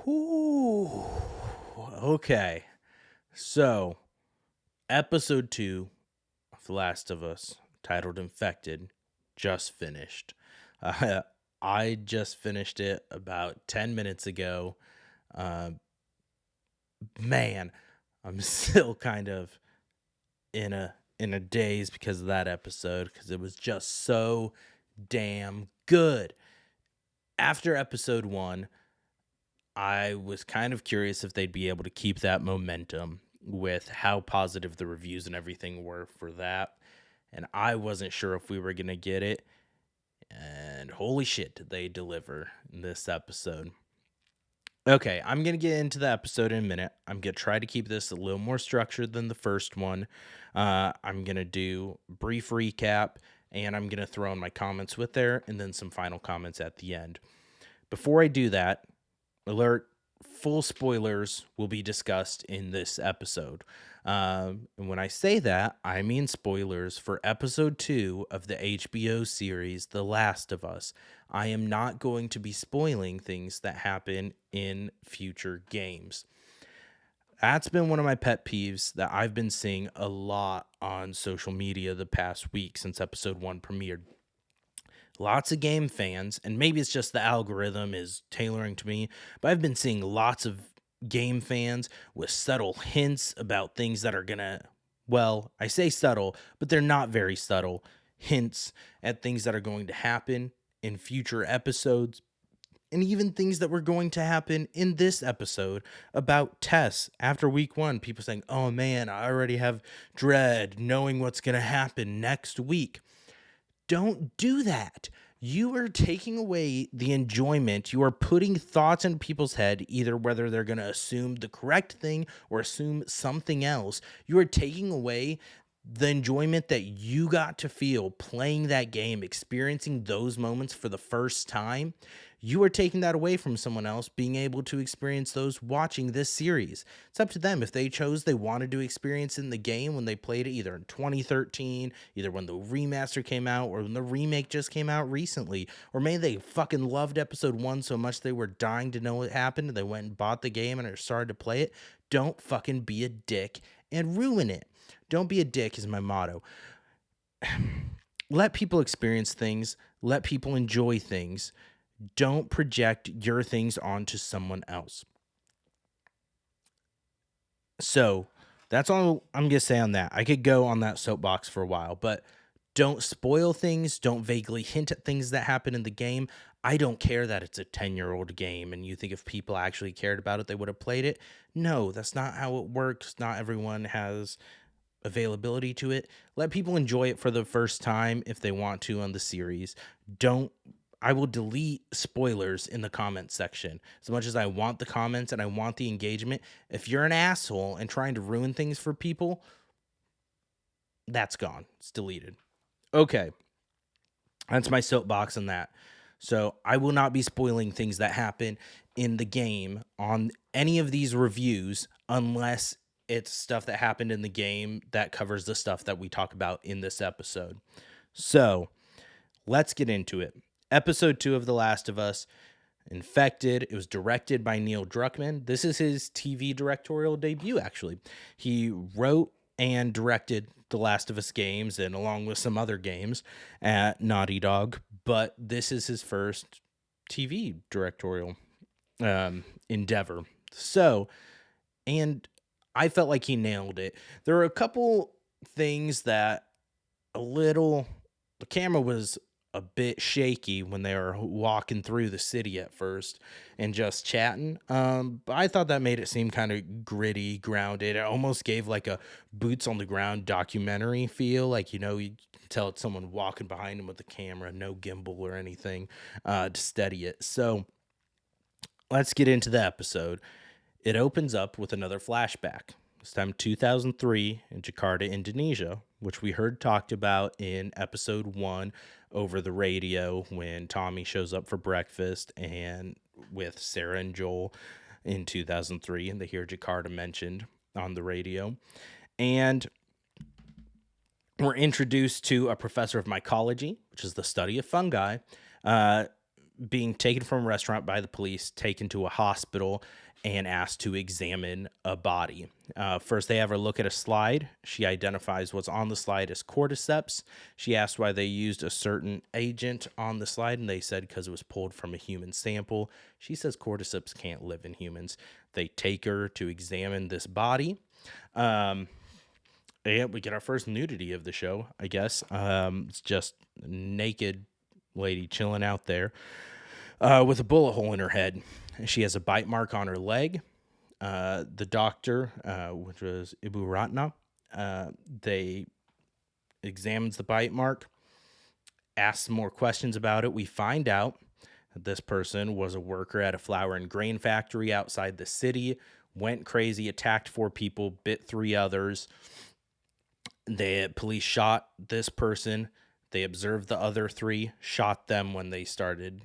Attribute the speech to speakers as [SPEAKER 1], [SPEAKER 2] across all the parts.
[SPEAKER 1] Ooh. Okay. So, episode 2 of The Last of Us, titled Infected, just finished. Uh, I just finished it about 10 minutes ago. Uh, Man, I'm still kind of in a daze because of that episode because it was just so damn good. After episode 1, I was kind of curious if they'd be able to keep that momentum with how positive the reviews and everything were for that. And I wasn't sure if we were going to get it. And holy shit, did they deliver in this episode. Okay, I'm going to get into the episode in a minute. I'm going to try to keep this a little more structured than the first one. I'm going to do brief recap and I'm going to throw in my comments with there and then some final comments at the end. Before I do that, alert, full spoilers will be discussed in this episode. And when I say that, I mean spoilers for episode 2 of the HBO series The Last of Us. I am not going to be spoiling things that happen in future games. That's been one of my pet peeves that I've been seeing a lot on social media the past week since episode 1 premiered. Lots of game fans, and maybe it's just the algorithm is tailoring to me, but I've been seeing lots of game fans with subtle hints about things that are gonna, well, I say subtle, but they're not very subtle hints at things that are going to happen in future episodes, and even things that were going to happen in this episode about Tess after week 1. People saying, oh man, I already have dread knowing what's gonna happen next week. Don't do that. You are taking away the enjoyment. You are putting thoughts in people's head, either whether they're going to assume the correct thing or assume something else. You are taking away the enjoyment that you got to feel playing that game, experiencing those moments for the first time. You are taking that away from someone else being able to experience those watching this series. It's up to them if they chose they wanted to experience in the game when they played it either in 2013, either when the remaster came out or when the remake just came out recently, or maybe they fucking loved episode 1 so much they were dying to know what happened and they went and bought the game and are started to play it. Don't fucking be a dick and ruin it. Don't be a dick is my motto. Let people experience things. Let people enjoy things. Don't project your things onto someone else. So that's all I'm going to say on that. I could go on that soapbox for a while, but don't spoil things. Don't vaguely hint at things that happen in the game. I don't care that it's a 10-year-old game and you think if people actually cared about it, they would have played it. No, that's not how it works. Not everyone has availability to it. Let people enjoy it for the first time if they want to on the series. Don't I will delete spoilers in the comment section. As much as I want the comments and I want the engagement, if you're an asshole and trying to ruin things for people, that's gone. It's deleted. Okay. That's my soapbox on that. So I will not be spoiling things that happen in the game on any of these reviews unless it's stuff that happened in the game that covers the stuff that we talk about in this episode. So let's get into it. Episode 2 of The Last of Us, Infected. It was directed by Neil Druckmann. This is his TV directorial debut, actually. He wrote and directed the Last of Us games and along with some other games at Naughty Dog, but this is his first TV directorial endeavor. So, and I felt like he nailed it. There were a couple things that the camera was a bit shaky when they were walking through the city at first and just chatting. But I thought that made it seem kind of gritty, grounded. It almost gave like a boots on the ground documentary feel. Like, you can tell it's someone walking behind him with the camera, no gimbal or anything to steady it. So let's get into the episode. It opens up with another flashback. This time 2003 in Jakarta, Indonesia, which we heard talked about in episode 1 over the radio when Tommy shows up for breakfast and with Sarah and Joel in 2003, and they hear Jakarta mentioned on the radio. And we're introduced to a professor of mycology, which is the study of fungi, being taken from a restaurant by the police, taken to a hospital, and asked to examine a body. First, they have her look at a slide. She identifies what's on the slide as cordyceps. She asked why they used a certain agent on the slide, and they said because it was pulled from a human sample. She says cordyceps can't live in humans. They take her to examine this body. Um, and we get our first nudity of the show, I guess. It's just a naked lady chilling out there with a bullet hole in her head. She has a bite mark on her leg. The doctor, which was Ibu Ratna, they examines the bite mark, asks more questions about it. We find out that this person was a worker at a flour and grain factory outside the city, went crazy, attacked 4 people, bit 3 others. The police shot this person. They observed the other 3, shot them when they started,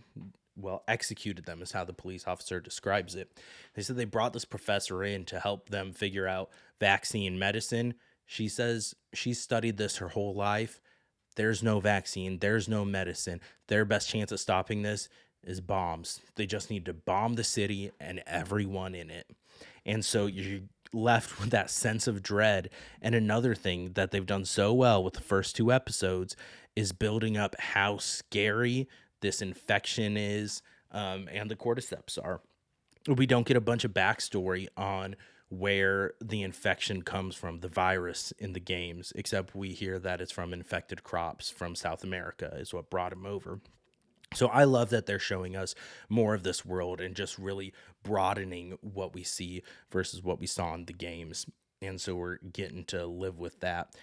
[SPEAKER 1] executed them is how the police officer describes it. They said they brought this professor in to help them figure out vaccine medicine. She says she studied this her whole life. There's no vaccine. There's no medicine. Their best chance of stopping this is bombs. They just need to bomb the city and everyone in it. And so you're left with that sense of dread. And another thing that they've done so well with the first 2 episodes is building up how scary this infection is, and the cordyceps are. We don't get a bunch of backstory on where the infection comes from, the virus in the games, except we hear that it's from infected crops from South America is what brought him over. So I love that they're showing us more of this world and just really broadening what we see versus what we saw in the games. And so we're getting to live with that.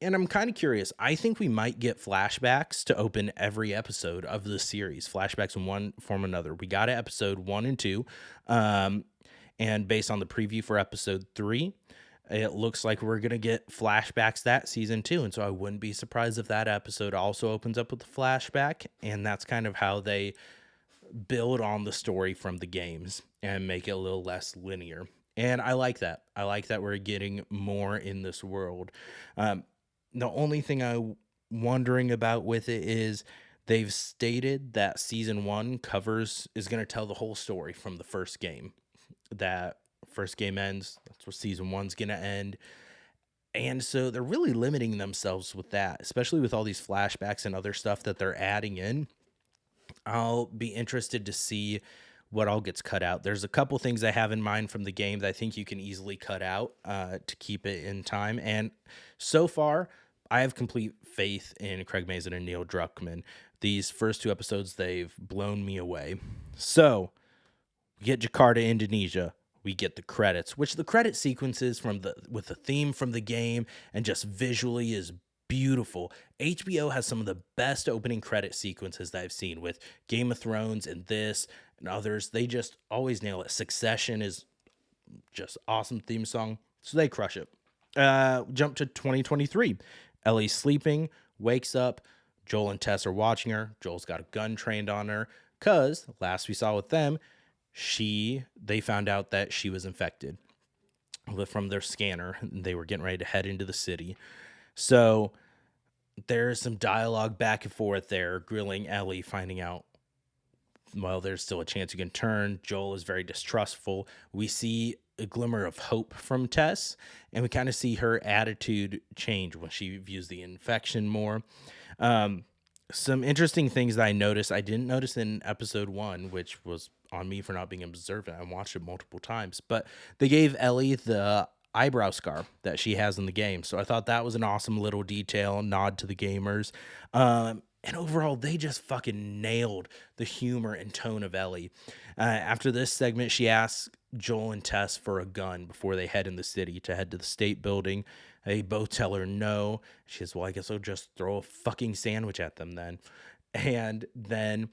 [SPEAKER 1] And I'm kind of curious. I think we might get flashbacks to open every episode of the series. Flashbacks in one form or another. We got episode 1 and 2. And based on the preview for episode 3, it looks like we're going to get flashbacks that season too. And so I wouldn't be surprised if that episode also opens up with a flashback. And that's kind of how they build on the story from the games and make it a little less linear. And I like that. I like that we're getting more in this world. The only thing I'm wondering about with it is they've stated that season 1 is going to tell the whole story from the first game. That first game ends. That's where season 1's going to end. And so they're really limiting themselves with that, especially with all these flashbacks and other stuff that they're adding in. I'll be interested to see what all gets cut out. There's a couple things I have in mind from the game that I think you can easily cut out to keep it in time. And so far, I have complete faith in Craig Mazin and Neil Druckmann. These first 2 episodes, they've blown me away. So we get Jakarta, Indonesia. We get the credits, which the credit sequences with the theme from the game and just visually is beautiful. HBO has some of the best opening credit sequences that I've seen with Game of Thrones and this and others. They just always nail it. Succession is just awesome theme song. So they crush it. Jump to 2023. Ellie's sleeping, wakes up. Joel and Tess are watching her. Joel's got a gun trained on her because last we saw with them, they found out that she was infected from their scanner. They were getting ready to head into the city. So there's some dialogue back and forth there, grilling Ellie, finding out, well, there's still a chance you can turn. Joel is very distrustful. We see a glimmer of hope from Tess, and we kind of see her attitude change when she views the infection more. Some interesting things that I noticed, I didn't notice in episode 1, which was on me for not being observant. I watched it multiple times, but they gave Ellie the eyebrow scar that she has in the game. So I thought that was an awesome little detail, nod to the gamers. And overall, they just fucking nailed the humor and tone of Ellie. After this segment, she asks Joel and Tess for a gun before they head in the city to head to the state building. They both tell her no. She says, well, I guess I'll just throw a fucking sandwich at them then. And then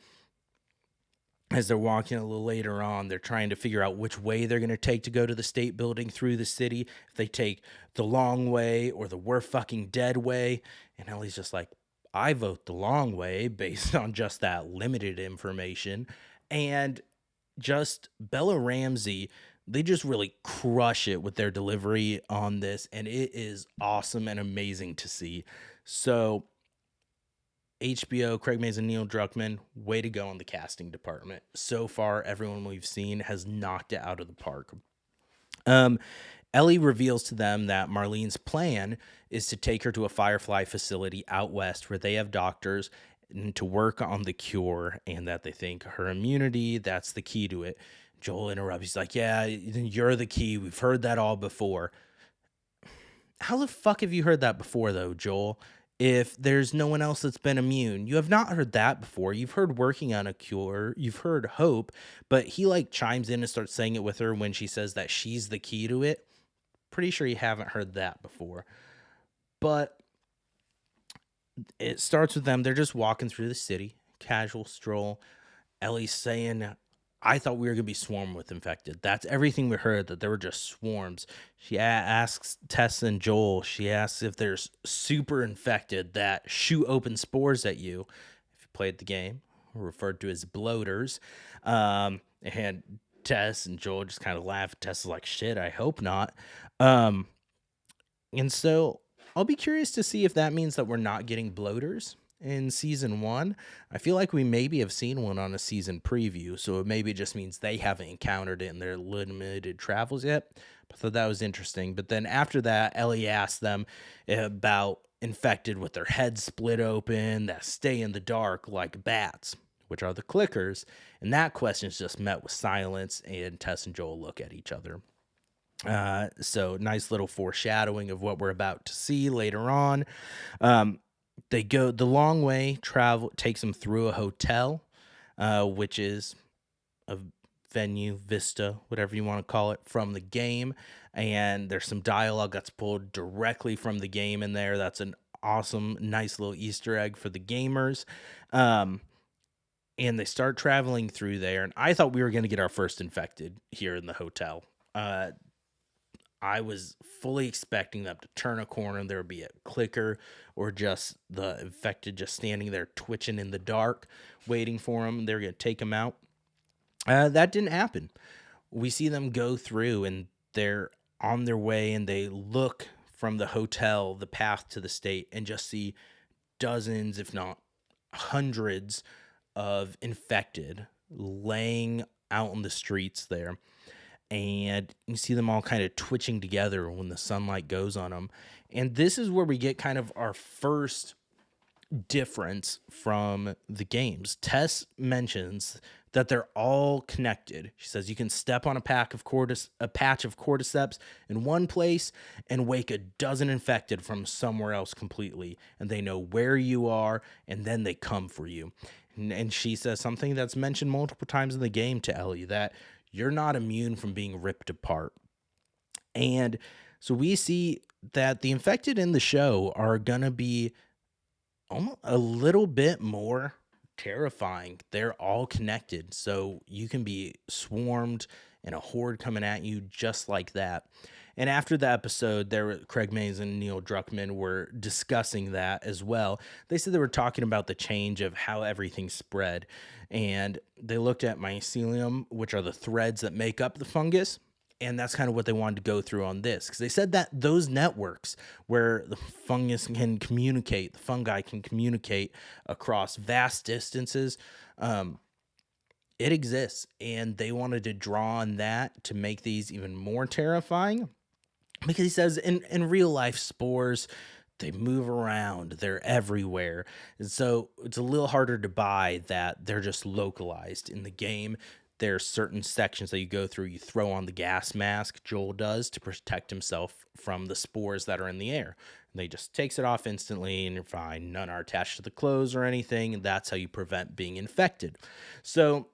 [SPEAKER 1] as they're walking a little later on, they're trying to figure out which way they're going to take to go to the state building through the city. If they take the long way or the we're fucking dead way. And Ellie's just like, I vote the long way based on just that limited information. And just Bella Ramsey, they just really crush it with their delivery on this. And it is awesome and amazing to see. So HBO, Craig Mazin, Neil Druckmann, way to go on the casting department. So far, everyone we've seen has knocked it out of the park. Um, Ellie reveals to them that Marlene's plan is to take her to a Firefly facility out west where they have doctors and to work on the cure, and that they think her immunity, that's the key to it. Joel interrupts. He's like, yeah, you're the key. We've heard that all before. How the fuck have you heard that before, though, Joel? If there's no one else that's been immune, you have not heard that before. You've heard working on a cure, you've heard hope, but he like chimes in and starts saying it with her when she says that she's the key to it. Pretty sure you haven't heard that before. But it starts with them. They're just walking through the city, casual stroll. Ellie's saying, I thought we were going to be swarmed with infected. That's everything we heard, that there were just swarms. She asks Tess and Joel, she asks if there's super infected that shoot open spores at you. If you played the game, referred to as bloaters. And Tess and Joel just kind of laugh. Tess is like, shit, I hope not. And so I'll be curious to see if that means that we're not getting bloaters in season 1. I feel like we maybe have seen one on a season preview, so it maybe just means they haven't encountered it in their limited travels yet. I thought that was interesting. But then after that, Ellie asked them about infected with their heads split open that stay in the dark like bats, which are the clickers. And that question is just met with silence, and Tess and Joel look at each other. So nice little foreshadowing of what we're about to see later on. They go the long way, travel takes them through a hotel, which is a venue, vista, whatever you want to call it, from the game. And there's some dialogue that's pulled directly from the game in there. That's an awesome, nice little Easter egg for the gamers. And they start traveling through there. And I thought we were going to get our first infected here in the hotel. I was fully expecting them to turn a corner and there would be a clicker or just the infected just standing there twitching in the dark, waiting for them. They're going to take them out. That didn't happen. We see them go through and they're on their way and they look from the hotel, the path to the state, and just see dozens, if not hundreds, of infected laying out on the streets there. And you see them all kind of twitching together when the sunlight goes on them. And this is where we get kind of our first difference from the games. Tess mentions that they're all connected. She says you can step on a patch of cordyceps in one place and wake a dozen infected from somewhere else completely, and they know where you are, and then they come for you. And she says something that's mentioned multiple times in the game to Ellie, that you're not immune from being ripped apart. And so we see that the infected in the show are going to be almost a little bit more terrifying. They're all connected. So you can be swarmed and a horde coming at you just like that. And after the episode, Craig Mazin and Neil Druckmann were discussing that as well. They said they were talking about the change of how everything spread. And they looked at mycelium, which are the threads that make up the fungus. And that's kind of what they wanted to go through on this. Because they said that those networks where the fungus can communicate, the fungi can communicate across vast distances, it exists. And they wanted to draw on that to make these even more terrifying. Because he says in real life, spores, they move around, they're everywhere. And so it's a little harder to buy that they're just localized. In the game, there's certain sections that you go through, you throw on the gas mask, Joel does, to protect himself from the spores that are in the air. And they just takes it off instantly and you're fine. None are attached to the clothes or anything. And that's how you prevent being infected. So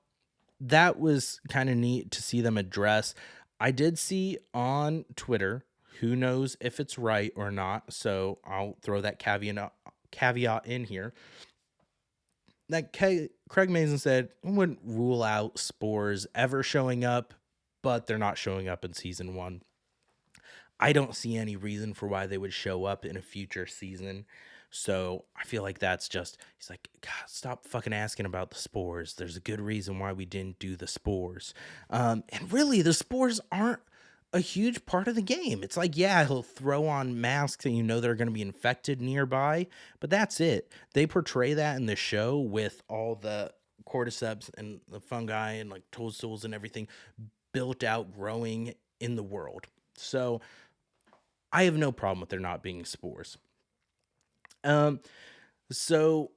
[SPEAKER 1] that was kind of neat to see them address. I did see on Twitter, who knows if it's right or not, so I'll throw that caveat in here, that Craig Mazin said I wouldn't rule out spores ever showing up, but they're not showing up in season 1. I don't see any reason for why they would show up in a future season. So I feel like that's just, he's like, God, stop fucking asking about the spores. There's a good reason why we didn't do the spores. And really, the spores aren't a huge part of the game. It's like, yeah, he'll throw on masks and you know they're going to be infected nearby, but that's it. They portray that in the show with all the cordyceps and the fungi and like toadstools and everything built out growing in the world. So I have no problem with there not being spores. Um, so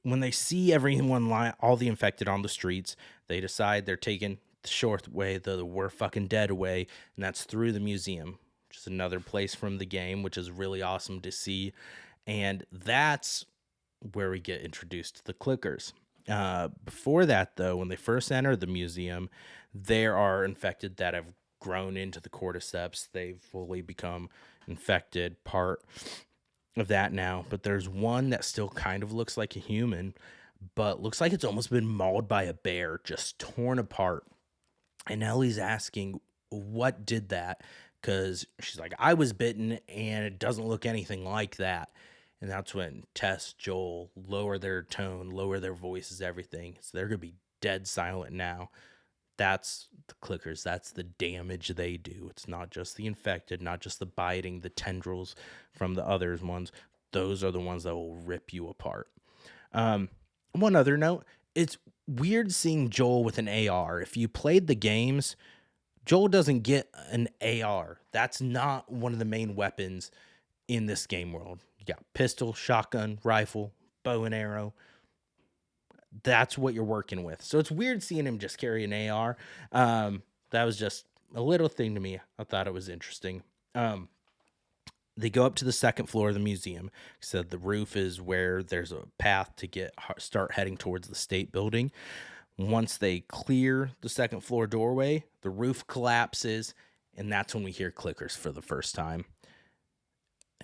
[SPEAKER 1] when they see everyone all the infected on the streets, they decide they're taking the short way, the we're fucking dead way, and that's through the museum, which is another place from the game, which is really awesome to see. And that's where we get introduced to the clickers. Before that, though, when they first enter the museum, there are infected that have grown into the cordyceps. They've fully become infected, part of that now, but there's one that still kind of looks like a human, but looks like it's almost been mauled by a bear, just torn apart. And Ellie's asking, what did that? Because she's like, I was bitten and it doesn't look anything like that. And that's when Tess, Joel lower their tone, lower their voices, everything. So they're going to be dead silent now. That's the clickers. That's the damage they do. It's not just the infected, not just the biting, the tendrils from the other ones. Those are the ones that will rip you apart. One other note, it's weird seeing Joel with an AR. If you played the games, Joel doesn't get an AR. That's not one of the main weapons in this game world. You got pistol, shotgun, rifle, bow and arrow. That's what you're working with. So it's weird seeing him just carry an AR. That was just a little thing to me. I thought it was interesting. They go up to the second floor of the museum. So the roof is where there's a path to start heading towards the state building. Once they clear the second floor doorway, the roof collapses, and that's when we hear clickers for the first time.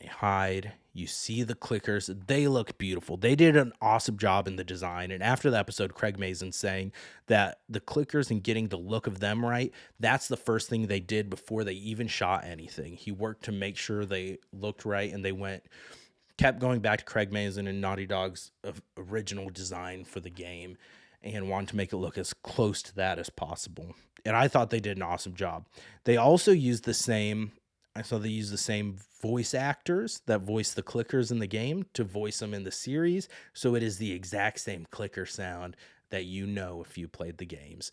[SPEAKER 1] They hide. You see the clickers. They look beautiful. They did an awesome job in the design. And after the episode, Craig Mazin saying that the clickers and getting the look of them right, that's the first thing they did before they even shot anything. He worked to make sure they looked right, and they kept going back to Craig Mazin and Naughty Dog's original design for the game and wanted to make it look as close to that as possible. And I thought they did an awesome job. They also used the same voice actors that voice the clickers in the game to voice them in the series. So it is the exact same clicker sound that you know if you played the games.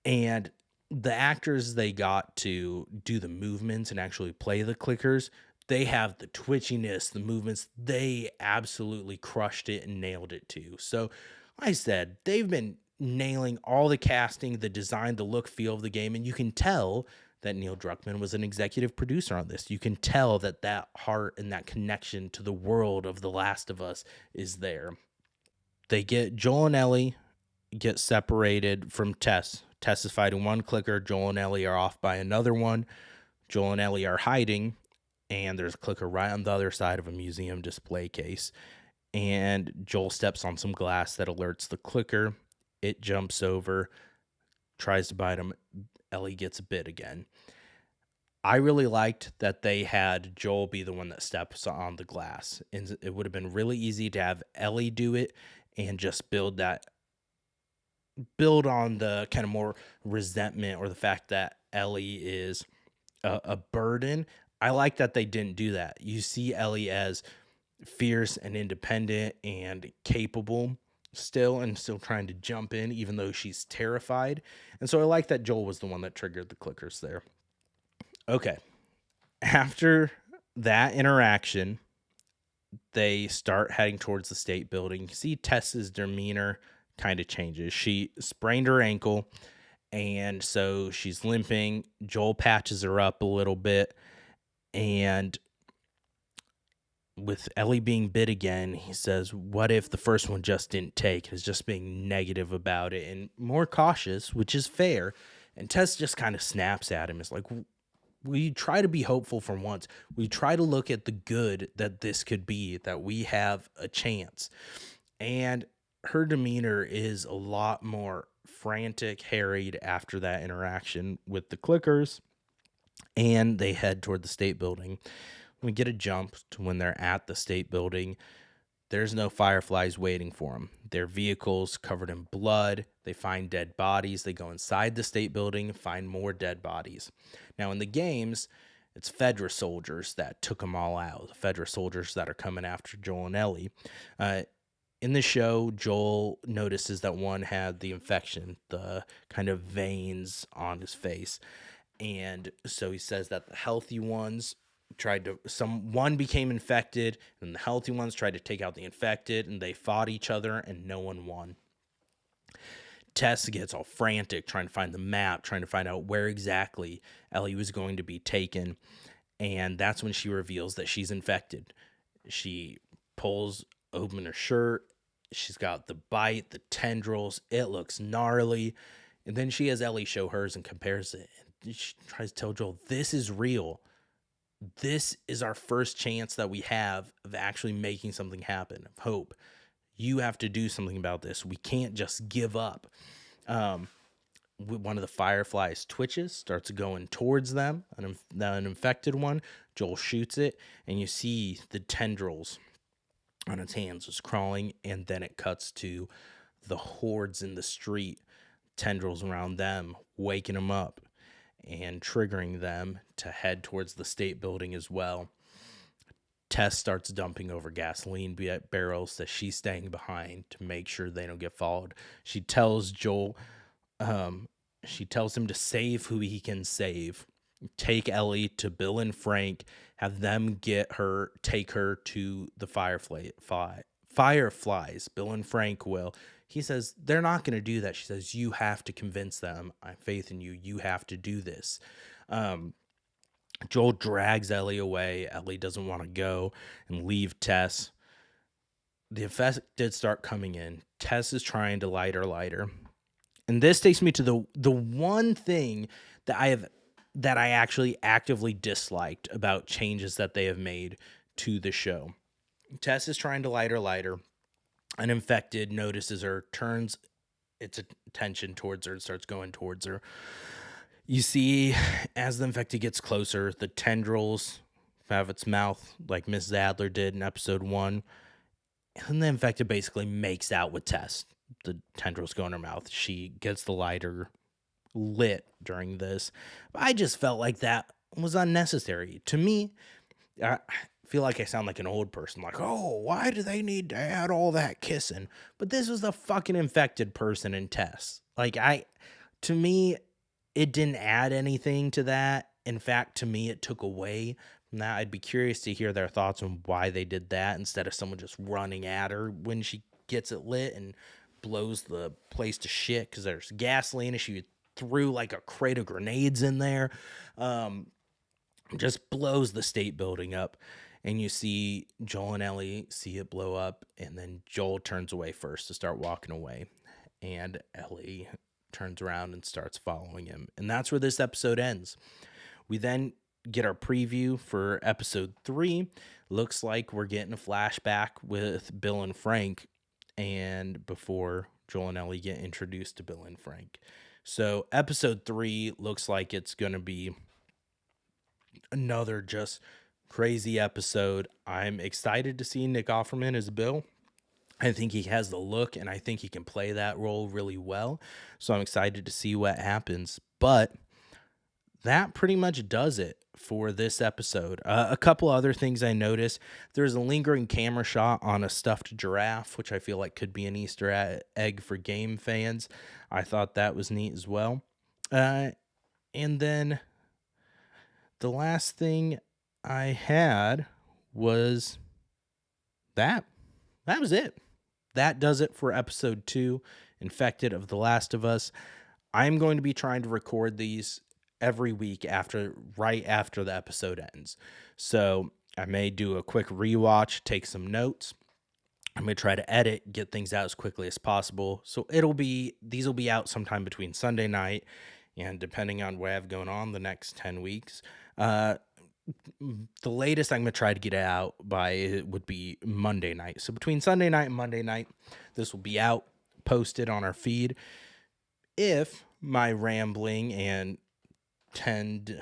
[SPEAKER 1] And the actors they got to do the movements and actually play the clickers, they have the twitchiness, the movements. They absolutely crushed it and nailed it too. So I said, they've been nailing all the casting, the design, the look, feel of the game. And you can tell that Neil Druckmann was an executive producer on this. You can tell that heart and that connection to the world of The Last of Us is there. Joel and Ellie get separated from Tess. Tess is fighting one clicker. Joel and Ellie are off by another one. Joel and Ellie are hiding, and there's a clicker right on the other side of a museum display case. And Joel steps on some glass that alerts the clicker. It jumps over, tries to bite him. Ellie gets bit again. I really liked that they had Joel be the one that steps on the glass. And it would have been really easy to have Ellie do it and just build on the kind of more resentment or the fact that Ellie is a burden. I like that they didn't do that. You see Ellie as fierce and independent and capable and still trying to jump in even though she's terrified. And so I like that Joel was the one that triggered the clickers there. Okay. After that interaction, they start heading towards the state building. You see Tess's demeanor kind of changes. She sprained her ankle, and so she's limping. Joel patches her up a little bit, and with Ellie being bit again, he says, what if the first one just didn't take? He's just being negative about it and more cautious, which is fair. And Tess just kind of snaps at him. It's like, we try to be hopeful for once. We try to look at the good that this could be, that we have a chance. And her demeanor is a lot more frantic, harried after that interaction with the clickers. And they head toward the state building. We get a jump to when they're at the state building. There's no fireflies waiting for them. Their vehicles covered in blood. They find dead bodies. They go inside the state building and find more dead bodies. Now, in the games, it's Fedra soldiers that took them all out. The Fedra soldiers that are coming after Joel and Ellie. Uh, in the show, Joel notices that one had the infection, the kind of veins on his face. And so he says that the healthy ones one became infected, and the healthy ones tried to take out the infected, and they fought each other, and no one won. Tess gets all frantic trying to find the map, trying to find out where exactly Ellie was going to be taken. And that's when she reveals that she's infected. She pulls open her shirt. She's got the bite, the tendrils. It looks gnarly. And then she has Ellie show hers and compares it. And she tries to tell Joel, this is real. This is our first chance that we have of actually making something happen, of hope. You have to do something about this. We can't just give up. One of the fireflies twitches, starts going towards them, an infected one. Joel shoots it, and you see the tendrils on its hands just crawling, and then it cuts to the hordes in the street, tendrils around them, waking them up and triggering them to head towards the state building as well. Tess starts dumping over gasoline barrels that she's staying behind to make sure they don't get followed. She tells Joel, she tells him to save who he can save. Take Ellie to Bill and Frank, have them take her to the fireflies. Bill and Frank will. He says, they're not going to do that. She says, you have to convince them. I have faith in you. You have to do this. Joel drags Ellie away. Ellie doesn't want to go and leave Tess. The infected start coming in. Tess is trying to light her lighter. And this takes me to the one thing that I actually actively disliked about changes that they have made to the show. Tess is trying to light her lighter. An infected notices her, turns its attention towards her, and starts going towards her. You see, as the infected gets closer, the tendrils have its mouth, like Miss Zadler did in episode 1. And the infected basically makes out with Tess. The tendrils go in her mouth. She gets the lighter lit during this. I just felt like that was unnecessary. To me, I feel like I sound like an old person. Like, oh, why do they need to add all that kissing? But this was the fucking infected person in Tess. To me, it didn't add anything to that. In fact, to me, it took away from that. I'd be curious to hear their thoughts on why they did that instead of someone just running at her when she gets it lit and blows the place to shit because there's gasoline and she threw like a crate of grenades in there. Just blows the state building up. And you see Joel and Ellie see it blow up, and then Joel turns away first to start walking away. And Ellie turns around and starts following him. And that's where this episode ends. We then get our preview for episode 3. Looks like we're getting a flashback with Bill and Frank, and before Joel and Ellie get introduced to Bill and Frank. So episode 3 looks like it's going to be another just crazy episode. I'm excited to see Nick Offerman as Bill. I think he has the look, and I think he can play that role really well. So I'm excited to see what happens. But that pretty much does it for this episode. A couple other things I noticed. There's a lingering camera shot on a stuffed giraffe, which I feel like could be an Easter egg for game fans. I thought that was neat as well. And then the last thing I had was that. That was it. That does it for episode 2, Infected of The Last of Us. I'm going to be trying to record these every week right after the episode ends. So I may do a quick rewatch, take some notes. I'm going to try to edit, get things out as quickly as possible. So these will be out sometime between Sunday night and depending on what I have going on the next 10 weeks. The latest I'm going to try to get it out by would be Monday night. So between Sunday night and Monday night, this will be out, posted on our feed. If my rambling and tendency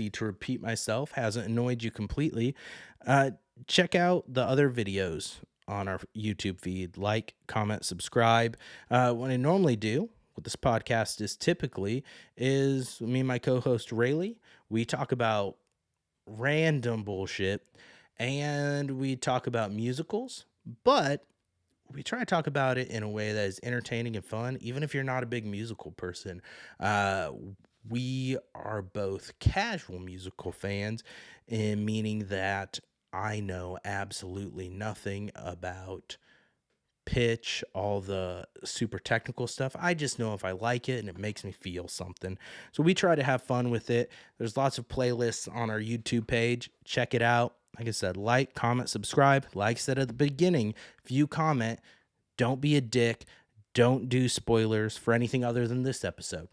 [SPEAKER 1] to repeat myself hasn't annoyed you completely, check out the other videos on our YouTube feed. Like, comment, subscribe. What I normally do with this podcast is me and my co-host Rayleigh. We talk about random bullshit and we talk about musicals, but we try to talk about it in a way that is entertaining and fun, even if you're not a big musical person. Uh, we are both casual musical fans, in meaning that I know absolutely nothing about pitch, all the super technical stuff. I just know if I like it and it makes me feel something. So we try to have fun with it. There's lots of playlists on our YouTube page. Check it out. Like I said, like, comment, subscribe. Like I said at the beginning, if you comment, don't be a dick. Don't do spoilers for anything other than this episode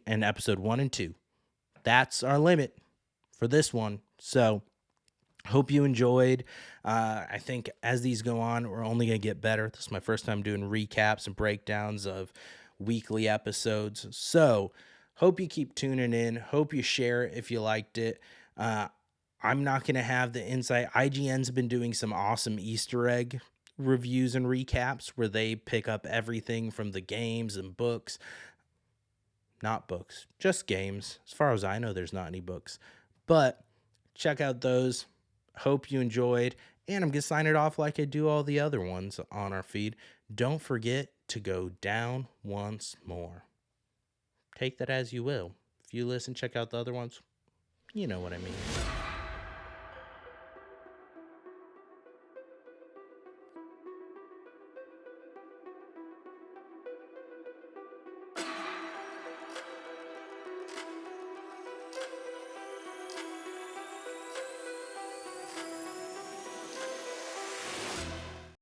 [SPEAKER 1] and episode 1 and 2. That's our limit for this one. So hope you enjoyed. I think as these go on, we're only going to get better. This is my first time doing recaps and breakdowns of weekly episodes. So hope you keep tuning in. Hope you share it if you liked it. I'm not going to have the insight. IGN's been doing some awesome Easter egg reviews and recaps where they pick up everything from the games and books. Not books, just games. As far as I know, there's not any books. But check out those. Hope you enjoyed. And I'm going to sign it off like I do all the other ones on our feed. Don't forget to go down once more. Take that as you will. If you listen, check out the other ones. You know what I mean.